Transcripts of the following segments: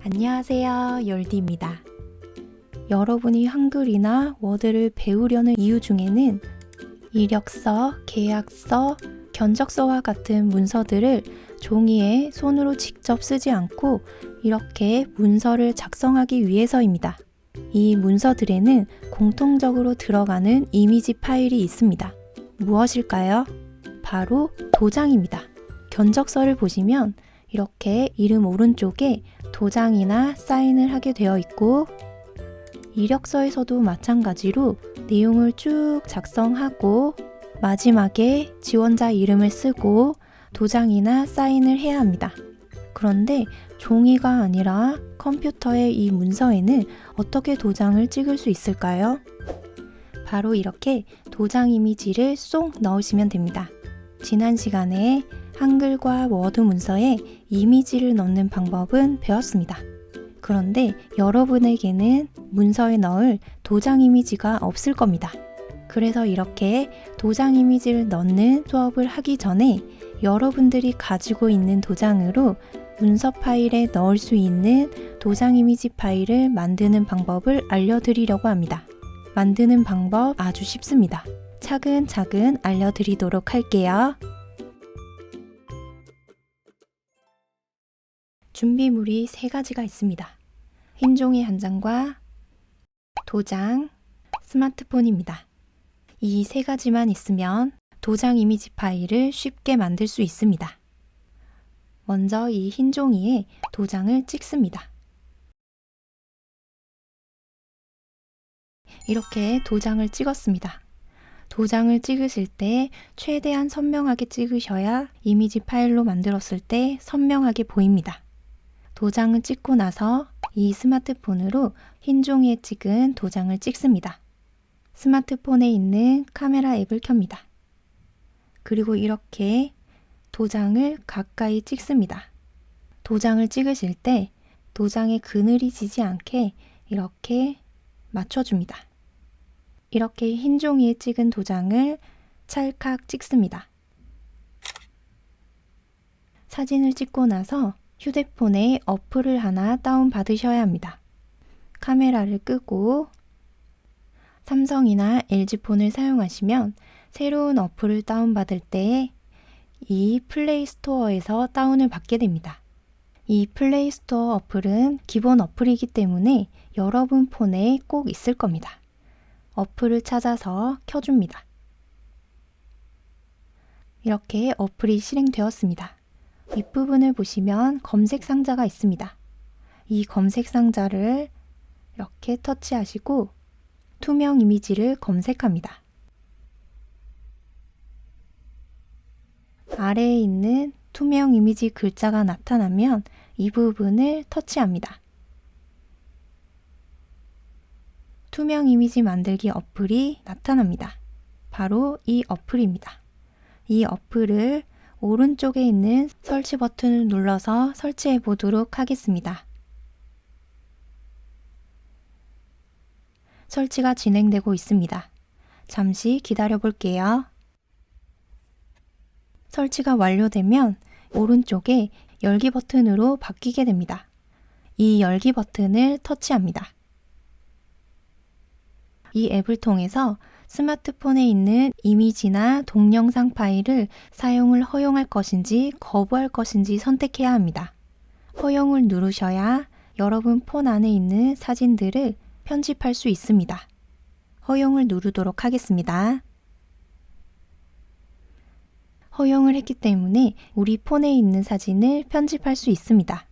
안녕하세요, 열디입니다. 여러분이 한글이나 워드를 배우려는 이유 중에는 이력서, 계약서, 견적서와 같은 문서들을 종이에 손으로 직접 쓰지 않고 이렇게 문서를 작성하기 위해서입니다. 이 문서들에는 공통적으로 들어가는 이미지 파일이 있습니다. 무엇일까요? 바로 도장입니다. 견적서를 보시면 이렇게 이름 오른쪽에 도장이나 사인을 하게 되어 있고, 이력서에서도 마찬가지로 내용을 쭉 작성하고 마지막에 지원자 이름을 쓰고 도장이나 사인을 해야 합니다. 그런데 종이가 아니라 컴퓨터의 이 문서에는 어떻게 도장을 찍을 수 있을까요? 바로 이렇게 도장 이미지를 쏙 넣으시면 됩니다. 지난 시간에 한글과 워드 문서에 이미지를 넣는 방법은 배웠습니다. 그런데 여러분에게는 문서에 넣을 도장 이미지가 없을 겁니다. 그래서 이렇게 도장 이미지를 넣는 수업을 하기 전에 여러분들이 가지고 있는 도장으로 문서 파일에 넣을 수 있는 도장 이미지 파일을 만드는 방법을 알려드리려고 합니다. 만드는 방법 아주 쉽습니다. 차근차근 알려드리도록 할게요. 준비물이 3가지가 있습니다. 흰 종이 한 장과 도장, 스마트폰입니다. 이 3가지만 있으면 도장 이미지 파일을 쉽게 만들 수 있습니다. 먼저 이 흰 종이에 도장을 찍습니다. 이렇게 도장을 찍었습니다. 도장을 찍으실 때 최대한 선명하게 찍으셔야 이미지 파일로 만들었을 때 선명하게 보입니다. 도장을 찍고 나서 이 스마트폰으로 흰 종이에 찍은 도장을 찍습니다. 스마트폰에 있는 카메라 앱을 켭니다. 그리고 이렇게 도장을 가까이 찍습니다. 도장을 찍으실 때 도장에 그늘이 지지 않게 이렇게 맞춰줍니다. 이렇게 흰 종이에 찍은 도장을 찰칵 찍습니다. 사진을 찍고 나서 휴대폰에 어플을 하나 다운받으셔야 합니다. 카메라를 끄고 삼성이나 LG폰을 사용하시면 새로운 어플을 다운받을 때 이 플레이스토어에서 다운을 받게 됩니다. 이 플레이스토어 어플은 기본 어플이기 때문에 여러분 폰에 꼭 있을 겁니다. 어플을 찾아서 켜줍니다. 이렇게 어플이 실행되었습니다. 윗부분을 보시면 검색 상자가 있습니다. 이 검색 상자를 이렇게 터치하시고 투명 이미지를 검색합니다. 아래에 있는 투명 이미지 글자가 나타나면 이 부분을 터치합니다. 투명 이미지 만들기 어플이 나타납니다. 바로 이 어플입니다. 이 어플을 오른쪽에 있는 설치 버튼을 눌러서 설치해 보도록 하겠습니다. 설치가 진행되고 있습니다. 잠시 기다려 볼게요. 설치가 완료되면 오른쪽에 열기 버튼으로 바뀌게 됩니다. 이 열기 버튼을 터치합니다. 이 앱을 통해서 스마트폰에 있는 이미지나 동영상 파일을 사용을 허용할 것인지 거부할 것인지 선택해야 합니다. 허용을 누르셔야 여러분 폰 안에 있는 사진들을 편집할 수 있습니다. 허용을 누르도록 하겠습니다. 허용을 했기 때문에 우리 폰에 있는 사진을 편집할 수 있습니다.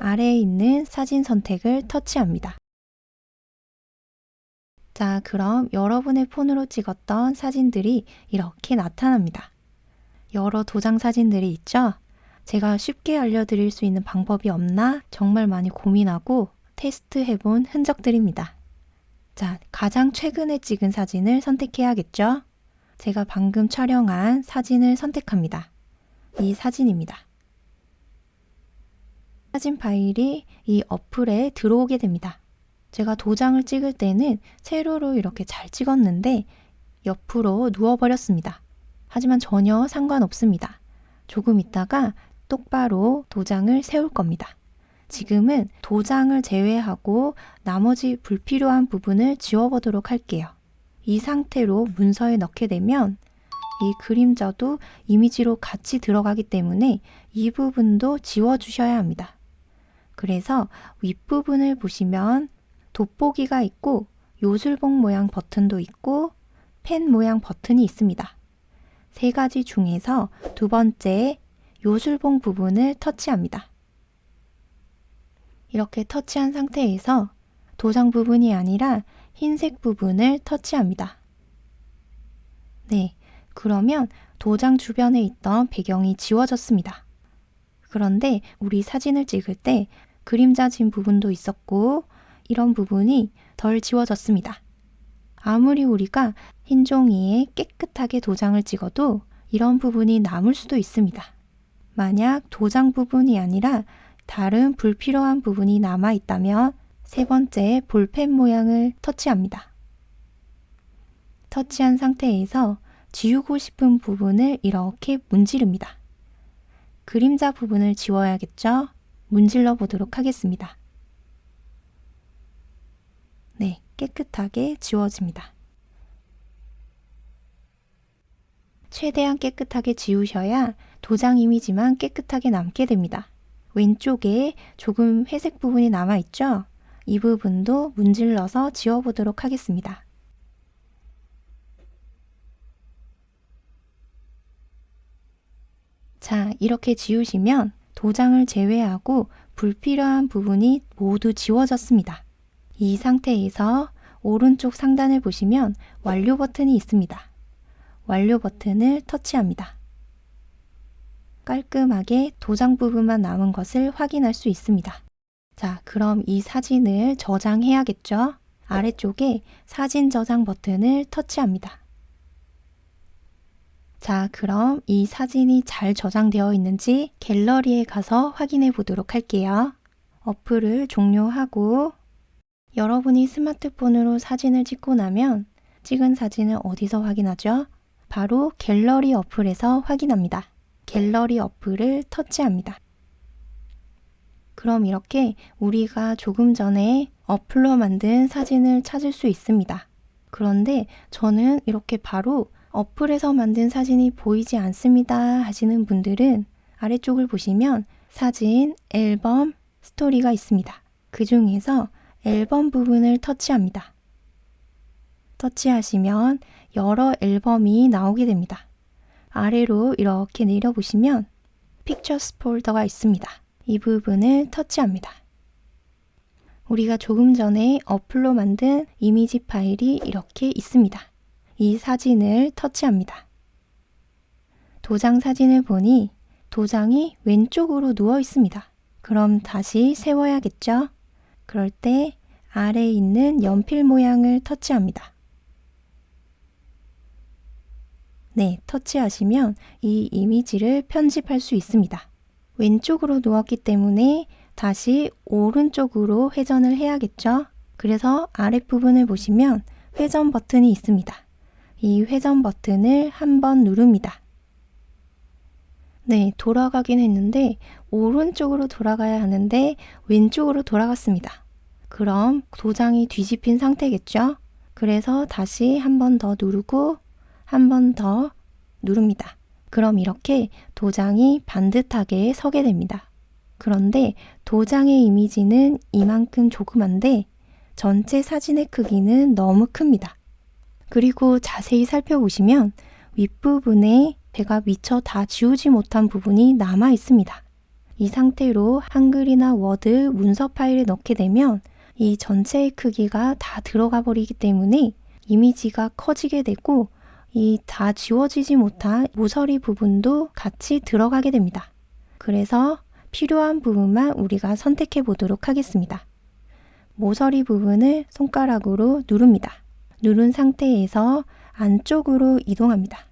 아래에 있는 사진 선택을 터치합니다. 자, 그럼 여러분의 폰으로 찍었던 사진들이 이렇게 나타납니다. 여러 도장 사진들이 있죠? 제가 쉽게 알려드릴 수 있는 방법이 없나 정말 많이 고민하고 테스트해본 흔적들입니다. 자, 가장 최근에 찍은 사진을 선택해야겠죠? 제가 방금 촬영한 사진을 선택합니다. 이 사진입니다. 사진 파일이 이 어플에 들어오게 됩니다. 제가 도장을 찍을 때는 세로로 이렇게 잘 찍었는데 옆으로 누워버렸습니다. 하지만 전혀 상관없습니다. 조금 있다가 똑바로 도장을 세울 겁니다. 지금은 도장을 제외하고 나머지 불필요한 부분을 지워보도록 할게요. 이 상태로 문서에 넣게 되면 이 그림자도 이미지로 같이 들어가기 때문에 이 부분도 지워주셔야 합니다. 그래서 윗부분을 보시면 돋보기가 있고 요술봉 모양 버튼도 있고 펜 모양 버튼이 있습니다. 세 가지 중에서 두 번째 요술봉 부분을 터치합니다. 이렇게 터치한 상태에서 도장 부분이 아니라 흰색 부분을 터치합니다. 네, 그러면 도장 주변에 있던 배경이 지워졌습니다. 그런데 우리 사진을 찍을 때 그림자 진 부분도 있었고 이런 부분이 덜 지워졌습니다. 아무리 우리가 흰 종이에 깨끗하게 도장을 찍어도 이런 부분이 남을 수도 있습니다. 만약 도장 부분이 아니라 다른 불필요한 부분이 남아 있다면 세 번째 볼펜 모양을 터치합니다. 터치한 상태에서 지우고 싶은 부분을 이렇게 문지릅니다. 그림자 부분을 지워야겠죠? 문질러 보도록 하겠습니다. 네, 깨끗하게 지워집니다. 최대한 깨끗하게 지우셔야 도장 이미지만 깨끗하게 남게 됩니다. 왼쪽에 조금 회색 부분이 남아있죠? 이 부분도 문질러서 지워보도록 하겠습니다. 자, 이렇게 지우시면 도장을 제외하고 불필요한 부분이 모두 지워졌습니다. 이 상태에서 오른쪽 상단을 보시면 완료 버튼이 있습니다. 완료 버튼을 터치합니다. 깔끔하게 도장 부분만 남은 것을 확인할 수 있습니다. 자, 그럼 이 사진을 저장해야겠죠? 아래쪽에 사진 저장 버튼을 터치합니다. 자, 그럼 이 사진이 잘 저장되어 있는지 갤러리에 가서 확인해 보도록 할게요. 어플을 종료하고 여러분이 스마트폰으로 사진을 찍고 나면 찍은 사진을 어디서 확인하죠? 바로 갤러리 어플에서 확인합니다. 갤러리 어플을 터치합니다. 그럼 이렇게 우리가 조금 전에 어플로 만든 사진을 찾을 수 있습니다. 그런데 저는 이렇게 바로 어플에서 만든 사진이 보이지 않습니다 하시는 분들은 아래쪽을 보시면 사진, 앨범, 스토리가 있습니다. 그 중에서 앨범 부분을 터치합니다. 터치하시면 여러 앨범이 나오게 됩니다. 아래로 이렇게 내려보시면 픽처스 폴더가 있습니다. 이 부분을 터치합니다. 우리가 조금 전에 어플로 만든 이미지 파일이 이렇게 있습니다. 이 사진을 터치합니다. 도장 사진을 보니 도장이 왼쪽으로 누워 있습니다. 그럼 다시 세워야겠죠? 그럴 때 아래에 있는 연필 모양을 터치합니다. 네, 터치하시면 이 이미지를 편집할 수 있습니다. 왼쪽으로 누웠기 때문에 다시 오른쪽으로 회전을 해야겠죠? 그래서 아랫부분을 보시면 회전 버튼이 있습니다. 이 회전 버튼을 한번 누릅니다. 네, 돌아가긴 했는데 오른쪽으로 돌아가야 하는데 왼쪽으로 돌아갔습니다. 그럼 도장이 뒤집힌 상태겠죠? 그래서 다시 한 번 더 누르고 한 번 더 누릅니다. 그럼 이렇게 도장이 반듯하게 서게 됩니다. 그런데 도장의 이미지는 이만큼 조그만데 전체 사진의 크기는 너무 큽니다. 그리고 자세히 살펴보시면 윗부분에 제가 미처 다 지우지 못한 부분이 남아 있습니다. 이 상태로 한글이나 워드 문서 파일에 넣게 되면 이 전체의 크기가 다 들어가 버리기 때문에 이미지가 커지게 되고 이 다 지워지지 못한 모서리 부분도 같이 들어가게 됩니다. 그래서 필요한 부분만 우리가 선택해 보도록 하겠습니다. 모서리 부분을 손가락으로 누릅니다. 누른 상태에서 안쪽으로 이동합니다.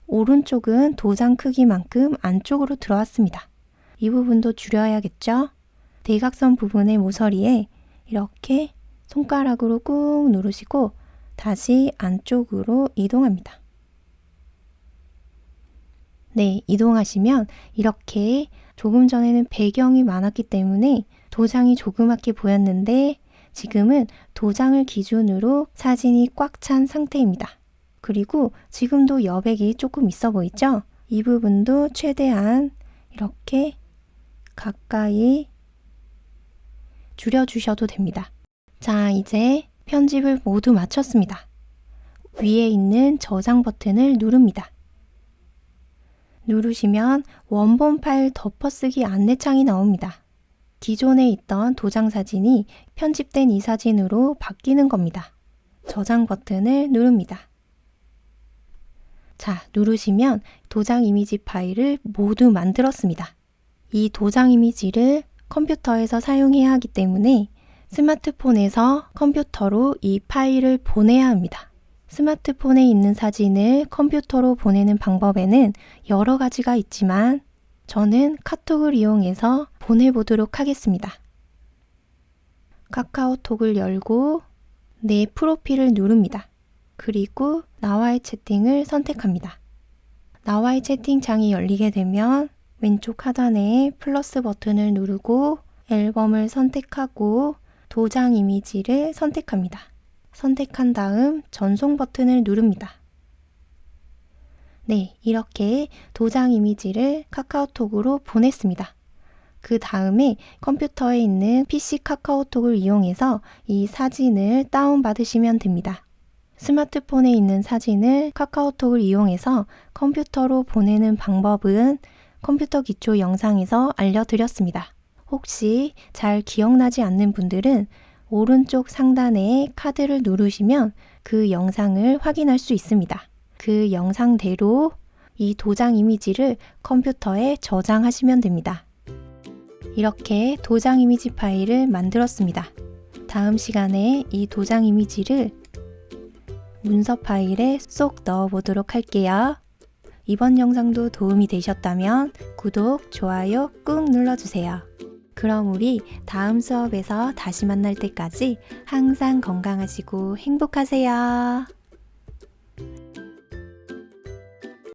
오른쪽은 도장 크기만큼 안쪽으로 들어왔습니다. 이 부분도 줄여야겠죠? 대각선 부분의 모서리에 이렇게 손가락으로 꾹 누르시고 다시 안쪽으로 이동합니다. 네, 이동하시면 이렇게 조금 전에는 배경이 많았기 때문에 도장이 조그맣게 보였는데 지금은 도장을 기준으로 사진이 꽉 찬 상태입니다. 그리고 지금도 여백이 조금 있어 보이죠? 이 부분도 최대한 이렇게 가까이 줄여주셔도 됩니다. 자, 이제 편집을 모두 마쳤습니다. 위에 있는 저장 버튼을 누릅니다. 누르시면 원본 파일 덮어쓰기 안내창이 나옵니다. 기존에 있던 도장 사진이 편집된 이 사진으로 바뀌는 겁니다. 저장 버튼을 누릅니다. 자, 누르시면 도장 이미지 파일을 모두 만들었습니다. 이 도장 이미지를 컴퓨터에서 사용해야 하기 때문에 스마트폰에서 컴퓨터로 이 파일을 보내야 합니다. 스마트폰에 있는 사진을 컴퓨터로 보내는 방법에는 여러 가지가 있지만 저는 카톡을 이용해서 보내보도록 하겠습니다. 카카오톡을 열고 내 프로필을 누릅니다. 그리고 나와의 채팅을 선택합니다. 나와의 채팅창이 열리게 되면 왼쪽 하단에 플러스 버튼을 누르고 앨범을 선택하고 도장 이미지를 선택합니다. 선택한 다음 전송 버튼을 누릅니다. 네, 이렇게 도장 이미지를 카카오톡으로 보냈습니다. 그 다음에 컴퓨터에 있는 PC 카카오톡을 이용해서 이 사진을 다운받으시면 됩니다. 스마트폰에 있는 사진을 카카오톡을 이용해서 컴퓨터로 보내는 방법은 컴퓨터 기초 영상에서 알려드렸습니다. 혹시 잘 기억나지 않는 분들은 오른쪽 상단에 카드를 누르시면 그 영상을 확인할 수 있습니다. 그 영상대로 이 도장 이미지를 컴퓨터에 저장하시면 됩니다. 이렇게 도장 이미지 파일을 만들었습니다. 다음 시간에 이 도장 이미지를 문서 파일에 쏙 넣어 보도록 할게요. 이번 영상도 도움이 되셨다면 구독, 좋아요 꾹 눌러주세요. 그럼 우리 다음 수업에서 다시 만날 때까지 항상 건강하시고 행복하세요.